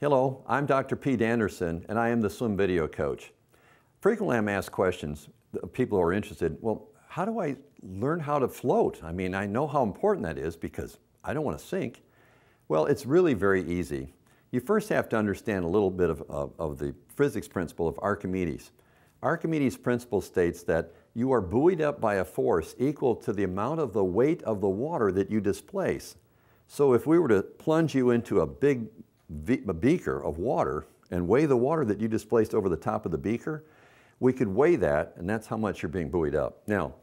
Hello, I'm Dr. Pete Andersen, and I am the swim video coach. Frequently I'm asked questions, people who are interested, well, how do I learn how to float? I mean, I know how important that is because I don't want to sink. Well, it's really very easy. You first have to understand a little bit of the physics principle of Archimedes. Archimedes' principle states that you are buoyed up by a force equal to the amount of the weight of the water that you displace. So if we were to plunge you into a big beaker of water and weigh the water that you displaced over the top of the beaker, we could weigh that, and that's how much you're being buoyed up. Now,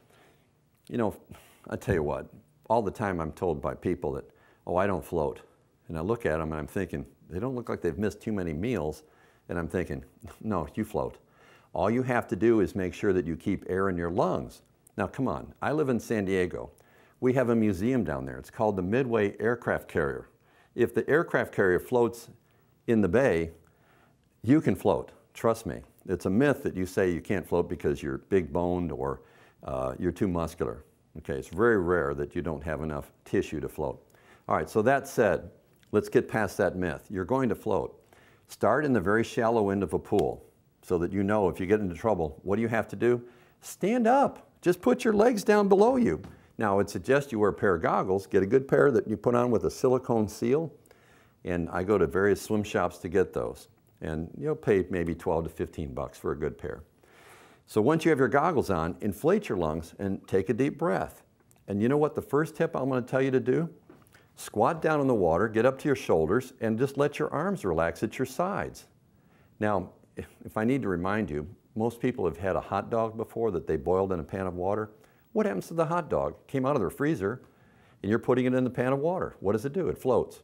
you know, I tell you what, all the time I'm told by people that, oh, I don't float. And I look at them and I'm thinking, they don't look like they've missed too many meals. And I'm thinking, no, you float. All you have to do is make sure that you keep air in your lungs. Now, come on, I live in San Diego. We have a museum down there. It's called the Midway Aircraft Carrier. If the aircraft carrier floats in the bay, you can float, trust me. It's a myth that you say you can't float because you're big boned or you're too muscular. Okay, it's very rare that you don't have enough tissue to float. All right, so that said, let's get past that myth. You're going to float. Start in the very shallow end of a pool so that you know if you get into trouble, what do you have to do? Stand up. Just put your legs down below you. Now, I would suggest you wear a pair of goggles. Get a good pair that you put on with a silicone seal. And I go to various swim shops to get those. And you'll pay maybe 12 to 15 bucks for a good pair. So once you have your goggles on, inflate your lungs and take a deep breath. And you know what the first tip I'm going to tell you to do? Squat down in the water, get up to your shoulders, and just let your arms relax at your sides. Now, if I need to remind you, most people have had a hot dog before that they boiled in a pan of water. What happens to the hot dog? It came out of their freezer, and you're putting it in the pan of water. What does it do? It floats.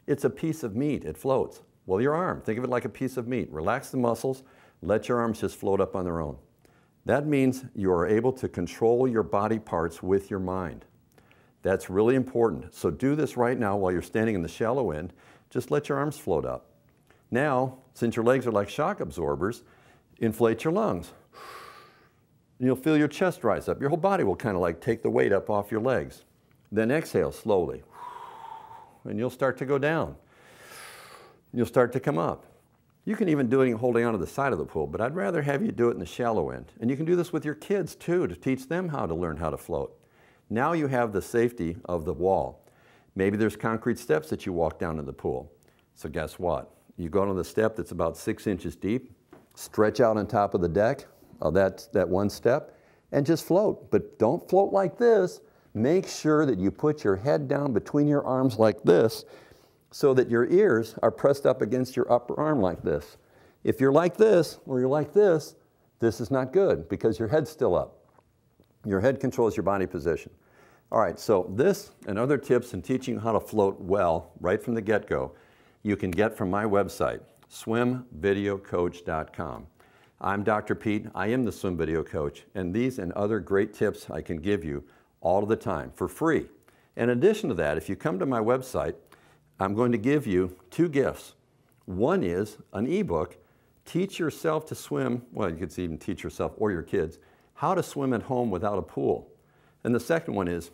It's a piece of meat. It floats. Well, your arm, think of it like a piece of meat. Relax the muscles. Let your arms just float up on their own. That means you are able to control your body parts with your mind. That's really important. So do this right now while you're standing in the shallow end. Just let your arms float up. Now, since your legs are like shock absorbers, inflate your lungs. You'll feel your chest rise up. Your whole body will kind of like take the weight up off your legs. Then exhale slowly. And you'll start to go down. You'll start to come up. You can even do it holding onto the side of the pool, but I'd rather have you do it in the shallow end. And you can do this with your kids too, to teach them how to learn how to float. Now you have the safety of the wall. Maybe there's concrete steps that you walk down in the pool. So guess what? You go on the step that's about 6 inches deep, stretch out on top of the deck of that one step, and just float. But don't float like this. Make sure that you put your head down between your arms like this so that your ears are pressed up against your upper arm like this. If you're like this or you're like this is not good because your head's still up. Your head controls your body position. All right, so this and other tips in teaching how to float well right from the get-go, you can get from my website, swimvideocoach.com. I'm Dr. Pete, I am the swim video coach, and these and other great tips I can give you all of the time for free. In addition to that, if you come to my website, I'm going to give you 2 gifts. One is an ebook, Teach Yourself to Swim, well, you could even teach yourself or your kids, how to swim at home without a pool. And the second one is,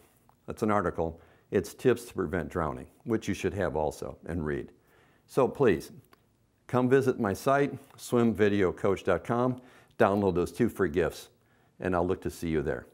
that's an article, it's Tips to Prevent Drowning, which you should have also and read. So please, come visit my site, swimvideocoach.com, download those 2 free gifts, and I'll look to see you there.